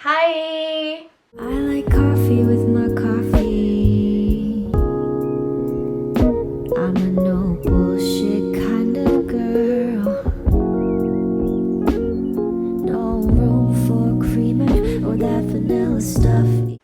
Hi! I like coffee with my coffee. I'm a no bullshit kind of girl. No room for creamer or that vanilla stuff.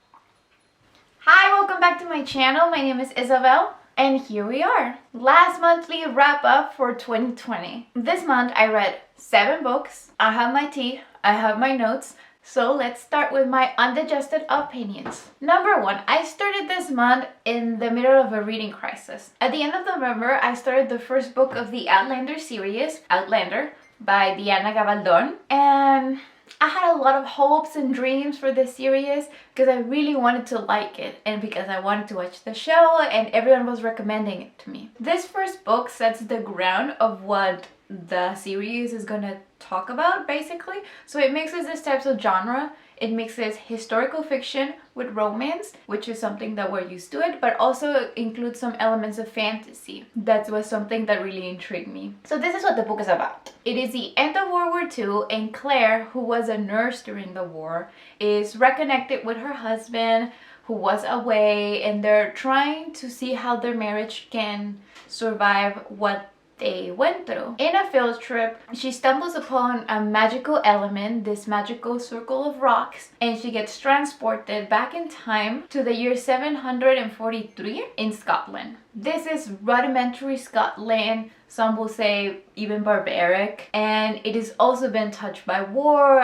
Hi, welcome back to my channel. My name is Isabel, and here we are. Last monthly wrap up for 2020. This month I read 7 books. I have my tea, I have my notes. So let's start with my undigested opinions. Number 1, I started this month in the middle of a reading crisis. At the end of November, I started the first book of the Outlander series, Outlander, by Diana Gabaldon. And I had a lot of hopes and dreams for this series because I really wanted to like it and because I wanted to watch the show and everyone was recommending it to me. This first book sets the ground of what the series is gonna talk about, basically. So it mixes these types of genre. It mixes historical fiction with romance, which is something that we're used to it, but also includes some elements of fantasy. That was something that really intrigued me. So this is what the book is about. It is the end of World War II, and Claire, who was a nurse during the war, is reconnected with her husband who was away, and they're trying to see how their marriage can survive what they went through. In a field trip, she stumbles upon a magical element, this magical circle of rocks, and she gets transported back in time to the year 743 in Scotland. This is rudimentary Scotland, some will say even barbaric, and it has also been touched by war.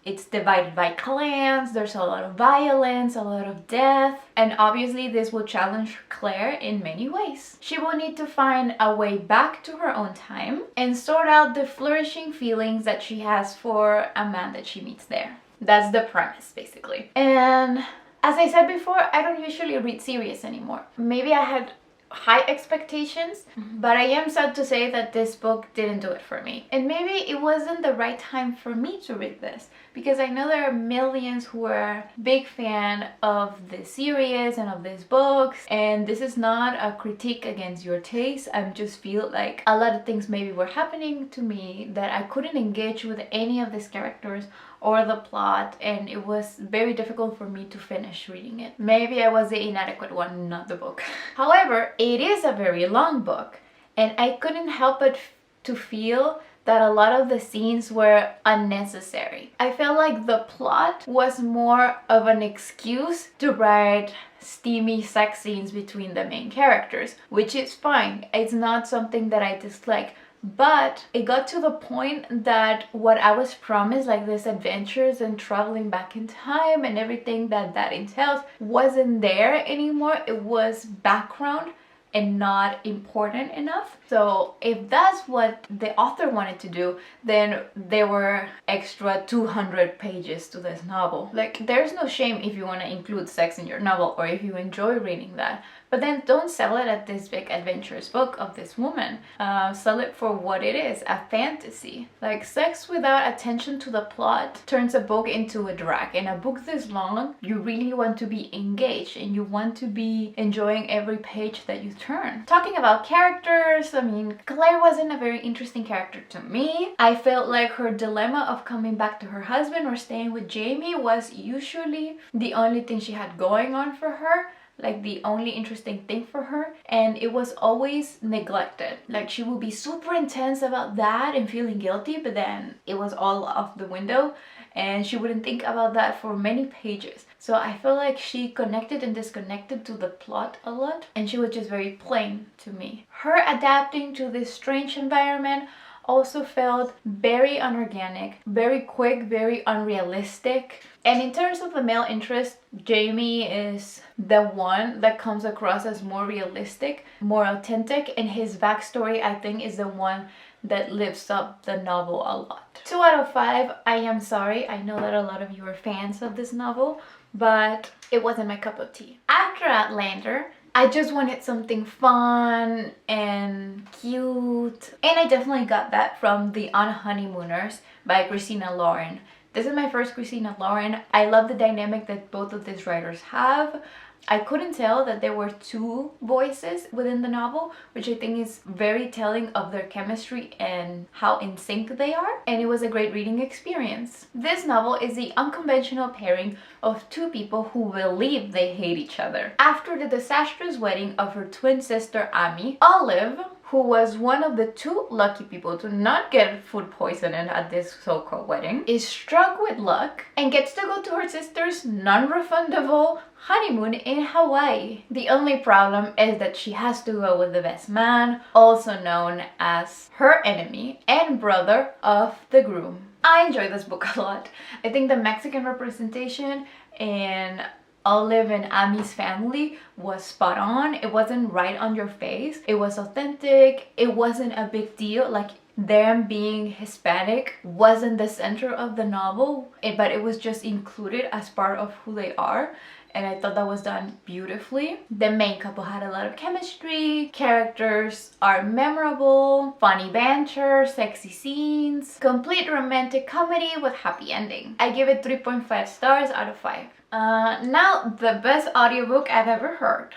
It's divided by clans, there's a lot of violence, a lot of death, and obviously this will challenge Claire in many ways. She will need to find a way back to her own time and sort out the flourishing feelings that she has for a man that she meets there. That's the premise, basically. And as I said before, I don't usually read series anymore. Maybe I had high expectations, but I am sad to say that this book didn't do it for me. And maybe it wasn't the right time for me to read this, because I know there are millions who are big fan of this series and of these books, and this is not a critique against your taste. I just feel like a lot of things maybe were happening to me that I couldn't engage with any of these characters or the plot, and it was very difficult for me to finish reading it. Maybe I was the inadequate one, not the book. However, it is a very long book, and I couldn't help but to feel that a lot of the scenes were unnecessary. I felt like the plot was more of an excuse to write steamy sex scenes between the main characters, which is fine. It's not something that I dislike. But it got to the point that what I was promised, like these adventures and traveling back in time and everything that entails, wasn't there anymore. It was background and not important enough. So if that's what the author wanted to do, then there were extra 200 pages to this novel. Like, there's no shame if you want to include sex in your novel or if you enjoy reading that. But then don't sell it as this big adventurous book of this woman. Sell it for what it is, a fantasy. Like, sex without attention to the plot turns a book into a drag. And a book this long, you really want to be engaged and you want to be enjoying every page that you turn. Talking about characters, I mean, Claire wasn't a very interesting character to me. I felt like her dilemma of coming back to her husband or staying with Jamie was usually the only thing she had going on for her. Like the only interesting thing for her, and it was always neglected. Like, she would be super intense about that and feeling guilty, but then it was all off the window and she wouldn't think about that for many pages. So I feel like she connected and disconnected to the plot a lot, and she was just very plain to me. Her adapting to this strange environment also felt very unorganic, very quick, very unrealistic. And in terms of the male interest, Jamie is the one that comes across as more realistic, more authentic, and his backstory, I think, is the one that lifts up the novel a lot. 2 out of 5, I am sorry. I know that a lot of you are fans of this novel, but it wasn't my cup of tea. After Outlander, I just wanted something fun and cute, and I definitely got that from the Honeymooners by Christina Lauren. This is my first Christina Lauren. I love the dynamic that both of these writers have. I couldn't tell that there were two voices within the novel, which I think is very telling of their chemistry and how in sync they are, and it was a great reading experience. This novel is the unconventional pairing of two people who believe they hate each other. After the disastrous wedding of her twin sister Amy, Olive, who was one of the two lucky people to not get food poisoning at this so-called wedding, is struck with luck and gets to go to her sister's non-refundable honeymoon in Hawaii. The only problem is that she has to go with the best man, also known as her enemy and brother of the groom. I enjoyed this book a lot. I think the Mexican representation and Olive and Amy's family was spot on. It wasn't right on your face. It was authentic. It wasn't a big deal. Like, them being Hispanic wasn't the center of the novel, but it was just included as part of who they are. And I thought that was done beautifully. The main couple had a lot of chemistry, characters are memorable, funny banter, sexy scenes, complete romantic comedy with happy ending. I give it 3.5 stars out of 5. Now, the best audiobook I've ever heard.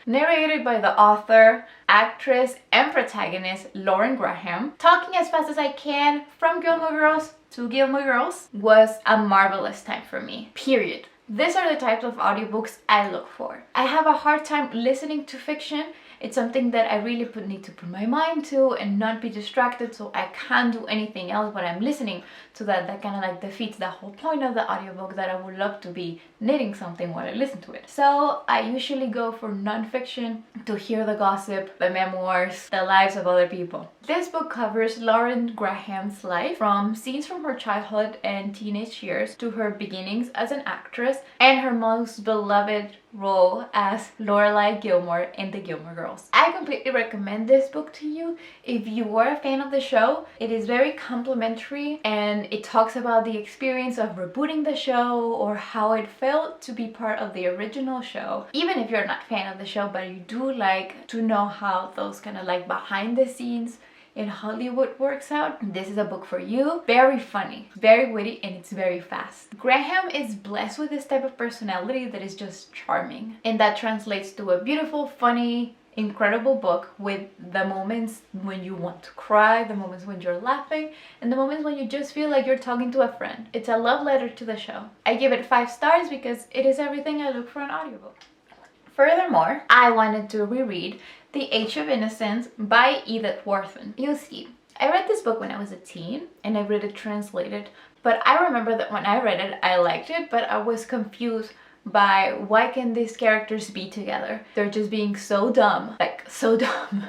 Narrated by the author, actress, and protagonist Lauren Graham, talking as fast as I can from Gilmore Girls to Gilmore Girls was a marvelous time for me, period. These are the types of audiobooks I look for. I have a hard time listening to fiction. It's something that I really need to put my mind to and not be distracted, so I can't do anything else when I'm listening to that. That kind of like defeats the whole point of the audiobook, that I would love to be knitting something while I listen to it. So I usually go for non-fiction to hear the gossip, the memoirs, the lives of other people. This book covers Lauren Graham's life, from scenes from her childhood and teenage years to her beginnings as an actress and her most beloved role as Lorelai Gilmore in the Gilmore Girls. I completely recommend this book to you if you are a fan of the show. It is very complimentary and it talks about the experience of rebooting the show or how it felt to be part of the original show. Even if you're not a fan of the show, but you do like to know how those kind of like behind the scenes in Hollywood works out, this is a book for you. Very funny, very witty, and it's very fast. Graham is blessed with this type of personality that is just charming, and that translates to a beautiful, funny, incredible book with the moments when you want to cry, the moments when you're laughing, and the moments when you just feel like you're talking to a friend. It's a love letter to the show. I give it 5 stars because it is everything I look for in an audiobook. Furthermore, I wanted to reread The Age of Innocence by Edith Wharton. You see, I read this book when I was a teen and I read it translated, but I remember that when I read it, I liked it, but I was confused by why can these characters be together? They're just being so dumb, like so dumb,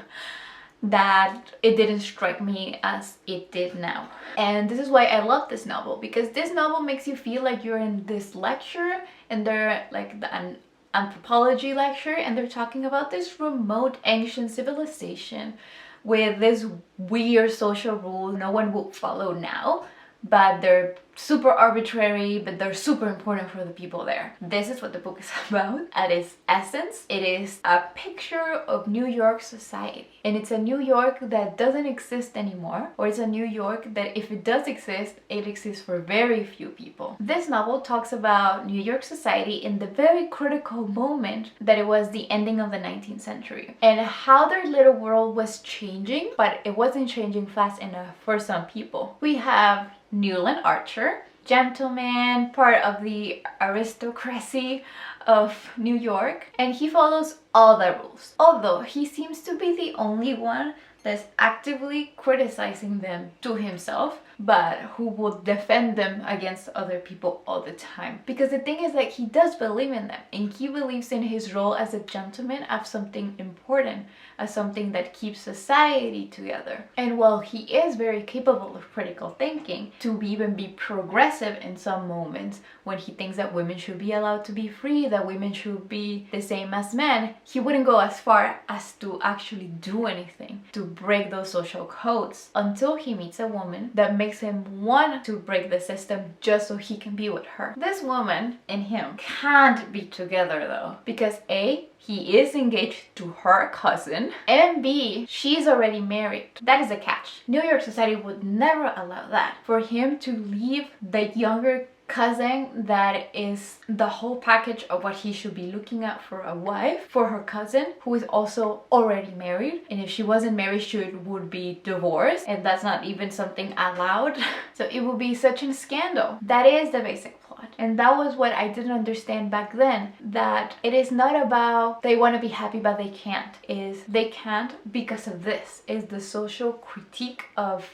that it didn't strike me as it did now. And this is why I love this novel, because this novel makes you feel like you're in this lecture and they're like an anthropology lecture and they're talking about this remote ancient civilization with this weird social rule no one would follow now, but they're super arbitrary, but they're super important for the people there. This is what the book is about. At its essence, it is a picture of New York society. And it's a New York that doesn't exist anymore, or it's a New York that if it does exist, it exists for very few people. This novel talks about New York society in the very critical moment that it was the ending of the 19th century, and how their little world was changing, but it wasn't changing fast enough for some people. We have Newland Archer, gentleman, part of the aristocracy of New York, and he follows all the rules, although he seems to be the only one that's actively criticizing them to himself, but who will defend them against other people all the time. Because the thing is that he does believe in them, and he believes in his role as a gentleman as something important, as something that keeps society together. And while he is very capable of critical thinking, to even be progressive in some moments when he thinks that women should be allowed to be free, that women should be the same as men, he wouldn't go as far as to actually do anything to break those social codes, until he meets a woman that makes him want to break the system just so he can be with her. This woman and him can't be together though, because A, he is engaged to her cousin, and B, she's already married. That is a catch. New York society would never allow that. For him to leave the younger cousin that is the whole package of what he should be looking at for a wife for her cousin, who is also already married, and if she wasn't married she would be divorced, and that's not even something allowed. So it would be such a scandal. That is the basic plot, and that was what I didn't understand back then, that it is not about they want to be happy but they can't, is they can't because of this, is the social critique of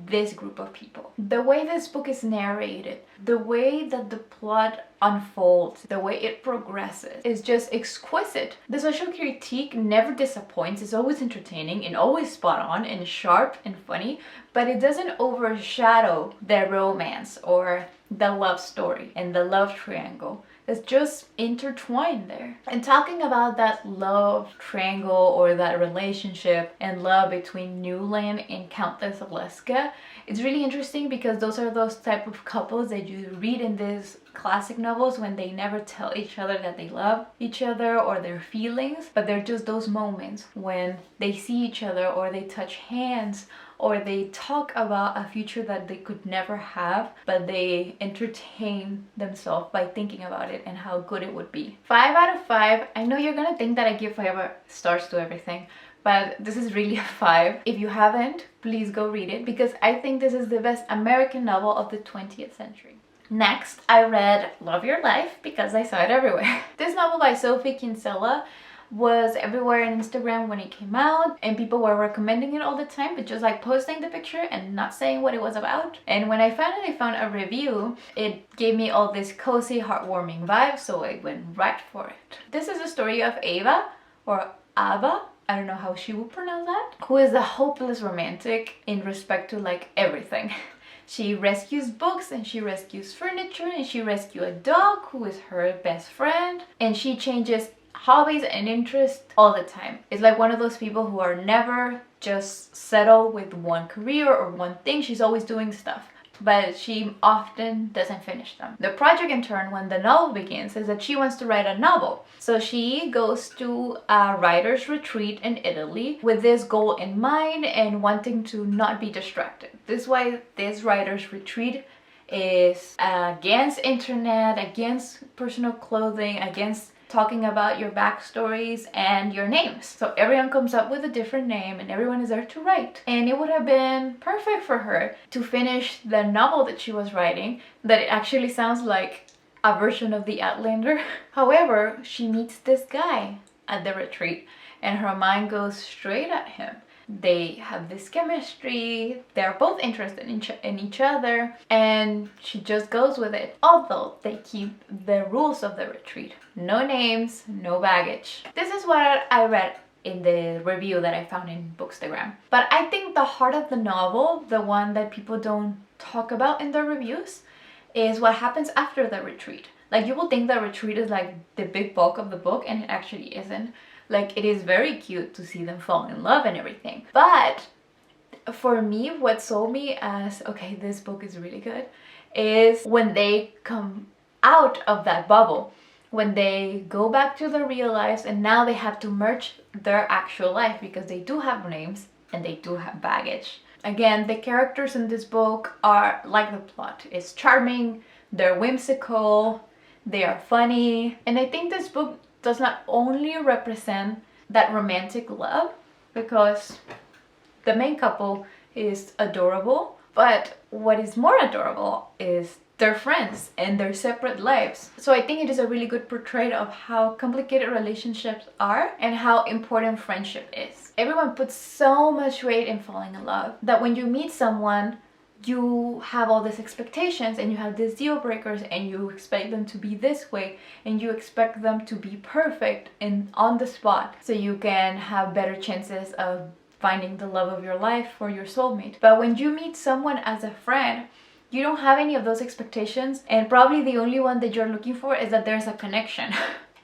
this group of people. The way this book is narrated, the way that the plot unfolds, the way it progresses is just exquisite. The social critique never disappoints. It's always entertaining and always spot on and sharp and funny, but it doesn't overshadow the romance or the love story and the love triangle. It's just intertwined there. And talking about that love triangle or that relationship and love between Newland and Countess Alaska, it's really interesting because those are those type of couples that you read in these classic novels when they never tell each other that they love each other or their feelings, but they're just those moments when they see each other or they touch hands or they talk about a future that they could never have, but they entertain themselves by thinking about it and how good it would be. 5 out of 5. I know you're gonna think that I give 5 stars to everything, but this is really a 5. If you haven't, please go read it because I think this is the best American novel of the 20th century. Next, I read Love Your Life because I saw it everywhere. This novel by Sophie Kinsella was everywhere on Instagram when it came out, and people were recommending it all the time, but just like posting the picture and not saying what it was about. And when I finally found a review, it gave me all this cozy, heartwarming vibe, so I went right for it. This is the story of Ava, or Ava, I don't know how she would pronounce that, who is a hopeless romantic in respect to like everything. She rescues books and she rescues furniture and she rescues a dog who is her best friend, and she changes hobbies and interests all the time. It's like one of those people who are never just settled with one career or one thing. She's always doing stuff, but she often doesn't finish them. The project in turn, when the novel begins, is that she wants to write a novel. So she goes to a writer's retreat in Italy with this goal in mind and wanting to not be distracted. This is why this writer's retreat is against internet, against personal clothing, against talking about your backstories and your names. So everyone comes up with a different name and everyone is there to write. And it would have been perfect for her to finish the novel that she was writing, that it actually sounds like a version of the Outlander. However, she meets this guy at the retreat and her mind goes straight at him. They have this chemistry, they're both interested in each other, and she just goes with it, although they keep the rules of the retreat. No names, no baggage. This is what I read in the review that I found in Bookstagram. But I think the heart of the novel, the one that people don't talk about in the reviews, is what happens after the retreat. Like, you will think the retreat is like the big bulk of the book, and it actually isn't. Like, it is very cute to see them fall in love and everything. But for me, what sold me as, okay, this book is really good, is when they come out of that bubble. When they go back to their real lives and now they have to merge their actual life because they do have names and they do have baggage. Again, the characters in this book are like the plot. It's charming, they're whimsical, they are funny. And I think this book does not only represent that romantic love, because the main couple is adorable, but what is more adorable is their friends and their separate lives. So I think it is a really good portrait of how complicated relationships are and how important friendship is. Everyone puts so much weight in falling in love that when you meet someone, you have all these expectations and you have these deal breakers and you expect them to be this way and you expect them to be perfect and on the spot so you can have better chances of finding the love of your life or your soulmate. But when you meet someone as a friend, you don't have any of those expectations, and probably the only one that you're looking for is that there's a connection.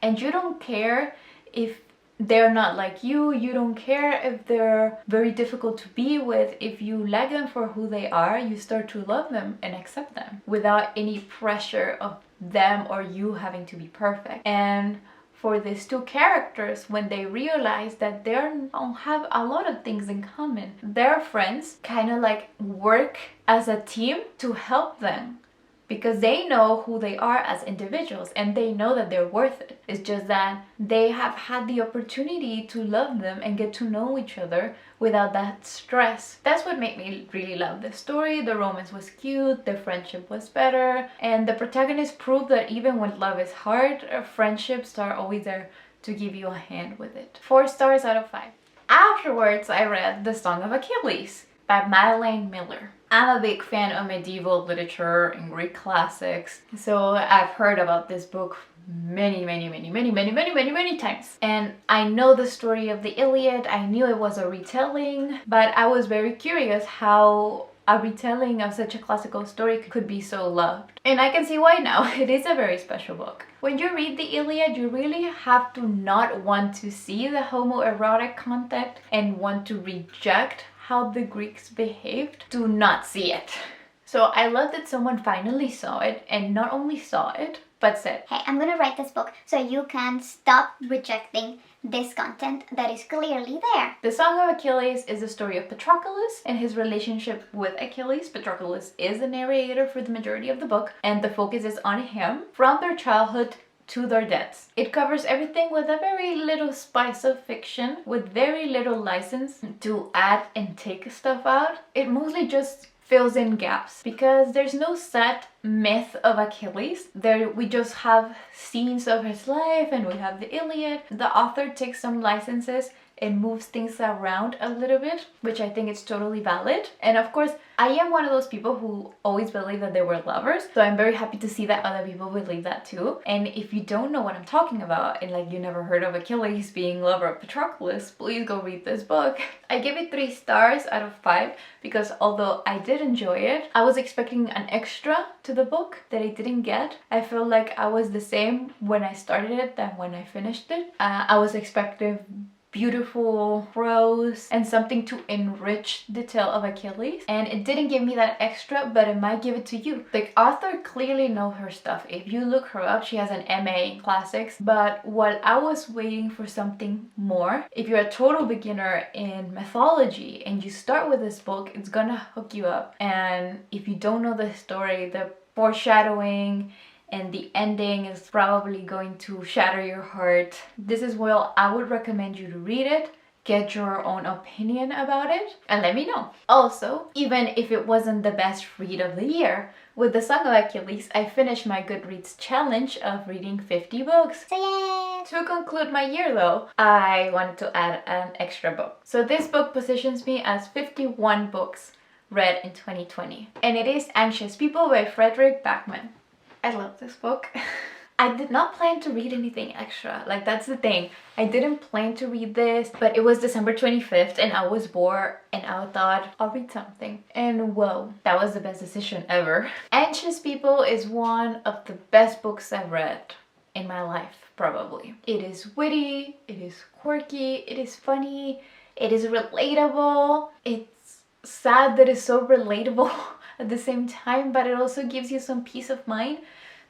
And you don't care if they're not like you don't care if they're very difficult to be with. If you like them for who they are, you start to love them and accept them without any pressure of them or you having to be perfect. And for these two characters, when they realize that they don't have a lot of things in common, their friends kind of like work as a team to help them because they know who they are as individuals and they know that they're worth it. It's just that they have had the opportunity to love them and get to know each other without that stress. That's what made me really love this story. The romance was cute, the friendship was better, and the protagonist proved that even when love is hard, friendships are always there to give you a hand with it. 4 stars out of 5. Afterwards, I read The Song of Achilles by Madeleine Miller. I'm a big fan of medieval literature and Greek classics, so I've heard about this book many times. And I know the story of the Iliad. I knew it was a retelling, but I was very curious how a retelling of such a classical story could be so loved. And I can see why now. It is a very special book. When you read the Iliad, you really have to not want to see the homoerotic content and want to reject how the Greeks behaved to not see it. So I love that someone finally saw it, and not only saw it, but said, hey, I'm gonna write this book so you can stop rejecting this content that is clearly there. The Song of Achilles is the story of Patroclus and his relationship with Achilles. Patroclus is the narrator for the majority of the book, and the focus is on him from their childhood to their deaths. It covers everything with a very little spice of fiction, with very little license to add and take stuff out. It mostly just fills in gaps because there's no set myth of Achilles. There we just have scenes of his life, and we have the Iliad. The author takes some licenses and moves things around a little bit, which I think is totally valid. And of course, I am one of those people who always believe that they were lovers, so I'm very happy to see that other people believe that too. And if you don't know what I'm talking about, and like you never heard of Achilles being lover of Patroclus, please go read this book. I give it 3 stars out of 5 because although I did enjoy it, I was expecting an extra to the book that I didn't get. I feel like I was the same when I started it than when I finished it. I was expecting beautiful prose and something to enrich the tale of Achilles, and it didn't give me that extra, but it might give it to you. The author clearly knows her stuff. If you look her up, she has an MA in classics, but while I was waiting for something more, if you're a total beginner in mythology and you start with this book, it's gonna hook you up. And if you don't know the story, the foreshadowing and the ending is probably going to shatter your heart. This is where I would recommend you to read it, get your own opinion about it, and let me know. Also, even if it wasn't the best read of the year, with The Song of Achilles, I finished my Goodreads challenge of reading 50 books. So yay! To conclude my year though, I wanted to add an extra book. So this book positions me as 51 books read in 2020. And it is Anxious People by Frederick Backman. I love this book. I did not plan to read anything extra. Like, that's the thing. I didn't plan to read this, but it was December 25th and I was bored and I thought I'll read something. And whoa, that was the best decision ever. Anxious People is one of the best books I've read in my life, probably. It is witty, it is quirky, it is funny, it is relatable. It's sad that it's so relatable at the same time, but it also gives you some peace of mind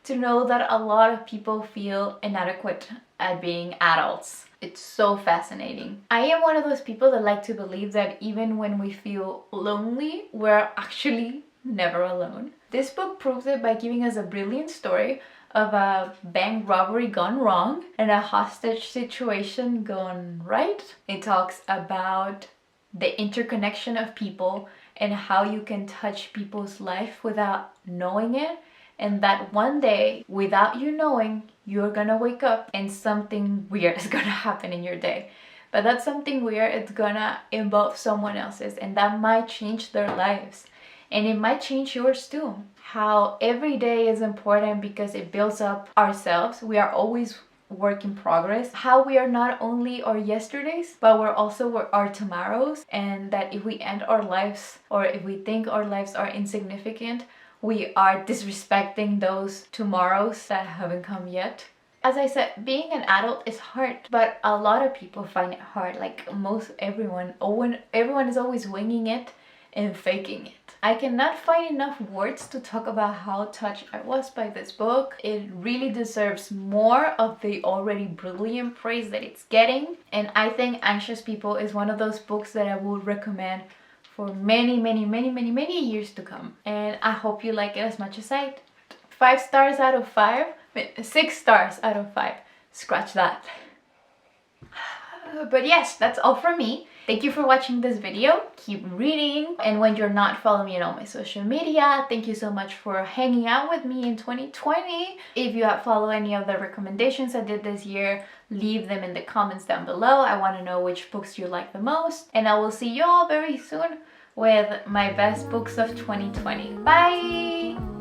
to know that a lot of people feel inadequate at being adults. It's so fascinating. I am one of those people that like to believe that even when we feel lonely, we're actually never alone. This book proves it by giving us a brilliant story of a bank robbery gone wrong and a hostage situation gone right. It talks about the interconnection of people and how you can touch people's life without knowing it, and that one day, without you knowing, you're gonna wake up and something weird is gonna happen in your day. But that something weird, it's gonna involve someone else's, and that might change their lives. And it might change yours too. How every day is important because it builds up ourselves. We are always work in progress. How we are not only our yesterdays, but we're also our tomorrows, and that if we end our lives or if we think our lives are insignificant, we are disrespecting those tomorrows that haven't come yet. As I said, being an adult is hard, but a lot of people find it hard. Like everyone is always winging it and faking it. I cannot find enough words to talk about how touched I was by this book. It really deserves more of the already brilliant praise that it's getting. And I think Anxious People is one of those books that I would recommend for many years to come. And I hope you like it as much as I 5 stars out of 5. 6 stars out of 5. Scratch that. But yes, that's all from me. Thank you for watching this video. Keep reading. And when you're not following me on all my social media, thank you so much for hanging out with me in 2020. If you have followed any of the recommendations I did this year, leave them in the comments down below. I want to know which books you like the most. And I will see you all very soon with my best books of 2020. Bye!